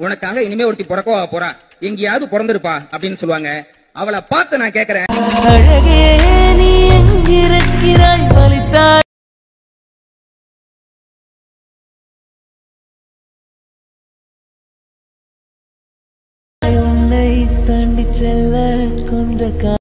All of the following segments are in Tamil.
உனக்காக இனிமே ஒருத்தி பிறக்கவா போறா, எங்கேயாவது பிறந்திருப்பா அப்படின்னு சொல்லுவாங்க. அவளை பார்த்து நான் கேட்கிறேன், அழகே நீ எங்கிருக்கிறாய் வலித்தாய் உன்னை தாண்டி செல்ல கொஞ்ச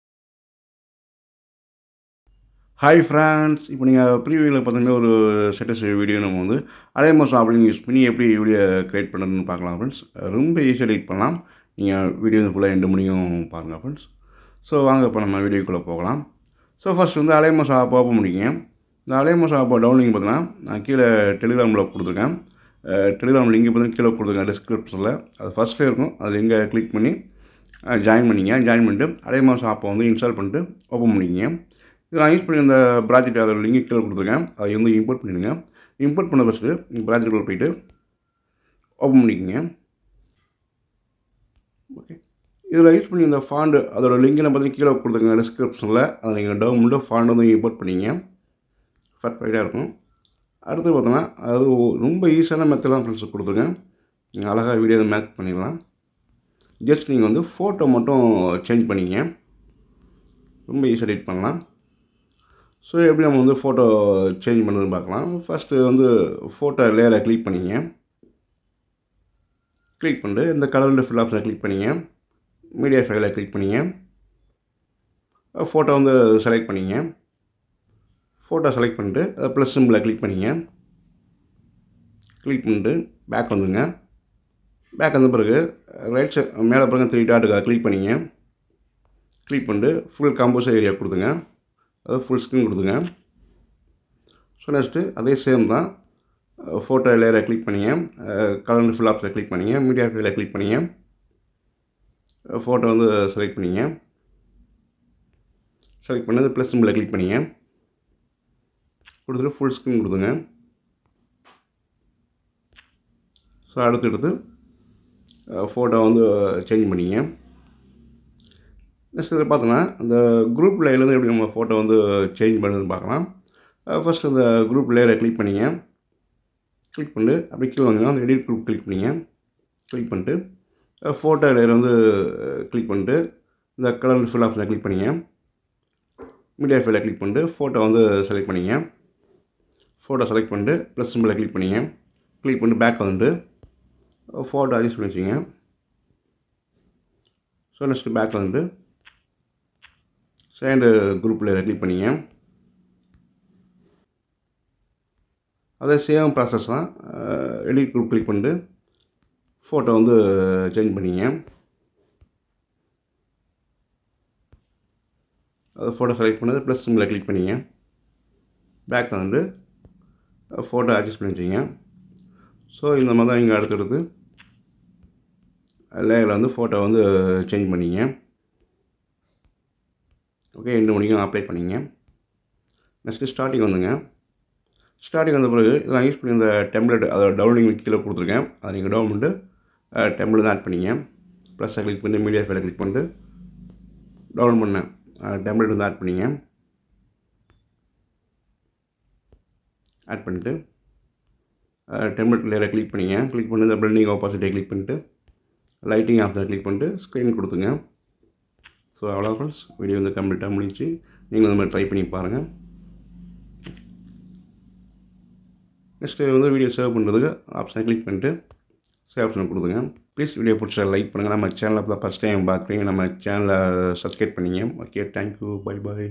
ஹாய் ஃப்ரெண்ட்ஸ், இப்போ நீங்கள் ப்ரீவியூவில் பார்த்தீங்கன்னா ஒரு ஸ்டேட்டஸ் வீடியோ நம்ம வந்து அலைமோஸ் அப்படின்னு யூஸ் பண்ணி எப்படி வீடியோ க்ரியேட் பண்ணுறதுன்னு பார்க்கலாம் ஃப்ரெண்ட்ஸ். ரொம்ப ஈஸியாக எடிட் பண்ணலாம். நீங்கள் வீடியோ வந்து ஃபுல்லாக எண்டு முடியும் பாருங்கள் ஃப்ரெண்ட்ஸ். ஸோ வாங்க இப்போ நம்ம வீடியோக்குள்ளே போகலாம். ஸோ ஃபஸ்ட் வந்து அலைமோஸ் ஆப் ஓப்பன் பண்ணிக்கங்க. இந்த அலைமோஸ் ஆப்பை டவுன்லிங் பார்த்தீங்கன்னா நான் கீழே டெலிகிராமில் கொடுத்துருக்கேன். டெலிகிராம் லிங்க் பார்த்தீங்கன்னா கீழே கொடுத்துருக்கேன் டிஸ்கிரிப்ஷனில். அது ஃபஸ்ட்டில் இருக்கும். அது லிங்கை கிளிக் பண்ணி ஜாயின் பண்ணிங்க. ஜாயின் பண்ணிட்டு அலைமோஸ் ஆப்பை வந்து இன்ஸ்டால் பண்ணிட்டு ஓப்பன் பண்ணிக்கிங்க. இது நான் யூஸ் பண்ணி இந்த ப்ராஜெக்ட் அதோட லிங்க் கீழே கொடுத்துருக்கேன். அதை வந்து இம்போர்ட் பண்ணிடுங்க. இம்போர்ட் பண்ண ஃபஸ்ட்டு ப்ராஜெக்டுக்குள்ளே போய்ட்டு ஓப்பன் பண்ணிக்கோங்க. ஓகே, இதில் யூஸ் பண்ணி இந்த ஃபாண்டு அதோட லிங்க் நான் பார்த்தீங்கன்னா கீழே கொடுத்துருக்கேன் டிஸ்கிரிப்ஷனில். அதை நீங்கள் டவுன்லோடு ஃபாண்டு வந்து இம்போர்ட் பண்ணிங்க. பர்ஃபெக்டாக இருக்கும். அடுத்து பார்த்தோன்னா அது ரொம்ப ஈஸியான மெத்தட் தான் ஃப்ரெண்ட்ஸ் கொடுத்துருக்கேன். நீங்கள் அழகாக வீடியோ வந்து மேக் பண்ணிடலாம். ஜஸ்ட் நீங்கள் வந்து ஃபோட்டோ மட்டும் சேஞ்ச் பண்ணிங்க. ரொம்ப ஈஸியாக எடிட் பண்ணலாம். ஸோ எப்படி நம்ம வந்து ஃபோட்டோ சேஞ்ச் பண்ணுறதுன்னு பார்க்கலாம். ஃபஸ்ட்டு வந்து ஃபோட்டோ லேயரை கிளிக் பண்ணிங்க. கிளிக் பண்ணிட்டு இந்த கலர் ஃபில் ஆப்ஷனை கிளிக் பண்ணிங்க. மீடியா ஃபைலை கிளிக் பண்ணிங்க. ஃபோட்டோ வந்து செலக்ட் பண்ணிங்க. ஃபோட்டோ செலக்ட் பண்ணிட்டு ப்ளஸ் சிம்பிளை கிளிக் பண்ணிங்க. கிளிக் பண்ணிட்டு பேக் வந்துங்க. பேக் வந்த பிறகு ரைட் சைட் மேலே பிறகு 3 டாட்டுக்கு அதை கிளிக் பண்ணிங்க. கிளிக் பண்ணிட்டு ஃபுல் கம்போசர் ஏரியா கொடுத்துங்க. அது ஃபுல் ஸ்க்ரீன் கொடுத்துங்க. ஸோ நெக்ஸ்ட்டு அதே சேம் தான். ஃபோட்டோ லேயரை கிளிக் பண்ணிங்க. கலர் ஃபில் ஆப்ஷனை கிளிக் பண்ணிங்க. மீடியா ஃபைலை கிளிக் பண்ணிங்க. ஃபோட்டோ வந்து செலக்ட் பண்ணிங்க. செலக்ட் பண்ணது ப்ளஸ் சிம்பிளை கிளிக் பண்ணிங்க. கொடுத்துட்டு ஃபுல் ஸ்க்ரீன் கொடுத்துங்க. ஸோ அடுத்து ஃபோட்டோ வந்து சேஞ்ச் பண்ணிங்க. நெக்ஸ்ட் இதில் பார்த்தோன்னா அந்த குரூப் லேயர்லேருந்து எப்படி நம்ம ஃபோட்டோ வந்து சேஞ்ச் பண்ணுறதுன்னு பார்க்கலாம். ஃபஸ்ட்டு அந்த குரூப் லேயரை கிளிக் பண்ணிங்க. கிளிக் பண்ணிட்டு அப்படி கீழே வந்தீங்கன்னா அந்த எடிட் குரூப் கிளிக் பண்ணிங்க. கிளிக் பண்ணிட்டு ஃபோட்டோ லேயர் வந்து கிளிக் பண்ணிட்டு இந்த கலர் ஃபில் ஆப்ஷனை கிளிக் பண்ணிங்க. மீடியா ஃபைலை கிளிக் பண்ணிட்டு ஃபோட்டோ வந்து செலக்ட் பண்ணிங்க. ஃபோட்டோ செலக்ட் பண்ணிட்டு ப்ளஸ் சிம்பிளை கிளிக் பண்ணிங்க. கிளிக் பண்ணிட்டு பேக் வந்துட்டு ஃபோட்டோ அட்ஜஸ்ட் பண்ணி வச்சுங்க. ஸோ நெக்ஸ்ட்டு பேக் வந்துட்டு செகண்டு குரூப் லேயரை கிளிக் பண்ணிங்க. அதே சேம் ப்ராசஸ் தான். எடிட் குரூப் கிளிக் பண்ணிட்டு ஃபோட்டோ வந்து சேஞ்ச் பண்ணிங்க. அது ஃபோட்டோ செலக்ட் பண்ணது ப்ளஸ் சிம்பிளை கிளிக் பண்ணிங்க. பேக் வந்துட்டு ஃபோட்டோ அட்ஜஸ்ட் பண்ணி வச்சுங்க. ஸோ இந்த மாதிரி தான் நீங்கள் அடுத்தடுத்து லேயரில் வந்து ஃபோட்டோ வந்து சேஞ்ச் பண்ணிங்க. ஓகே, 2 மணிக்கும் அப்ளை பண்ணிங்க. நெக்ஸ்ட்டு ஸ்டார்டிங் வந்துங்க. ஸ்டார்டிங் வந்த பிறகு இதெல்லாம் யூஸ் பண்ணி இந்த டெம்ப்ளேட் அதோட டவுன்லிங் கீழே கொடுத்துருக்கேன். அதை நீங்கள் டவுன் பண்ணிட்டு டெம்ப்ளேட் தான் ஆட் பண்ணிங்க. ப்ளஸ்ஸை கிளிக் பண்ணி மீடியா ஃபைலை கிளிக் பண்ணிட்டு டவுன் பண்ணேன் டெம்ப்ளேட் வந்து ஆட் பண்ணிங்க. ஆட் பண்ணிட்டு டெம்ப்ளேட் லேயரை கிளிக் பண்ணிங்க. கிளிக் பண்ணி இந்த பிளெண்டிங் ஆப்போசிட்டியை கிளிக் பண்ணிட்டு லைட்டிங் ஆப்ஷனை கிளிக் பண்ணிட்டு ஸ்க்ரீன் கொடுத்துங்க. ஸோ அவ்வளோ ஃப்ரெண்ட்ஸ், வீடியோ வந்து கம்ப்ளீட்டாக முடிஞ்சு. நீங்களும் இந்த மாதிரி ட்ரை பண்ணி பாருங்கள். நெக்ஸ்ட்டு வந்து வீடியோ சேவ் பண்ணுறதுக்கு ஆப்ஷனை கிளிக் பண்ணிட்டு சேவ் ஆப்ஷனை கொடுத்துங்க. ப்ளீஸ் வீடியோ பிடிச்சா லைக் பண்ணுங்கள். நம்ம சேனலில் ஃபஸ்ட் டைம் பார்க்குறீங்க, நம்ம சேனலை சப்ஸ்கிரைப் பண்ணிங்க. Okay, thank you, bye bye.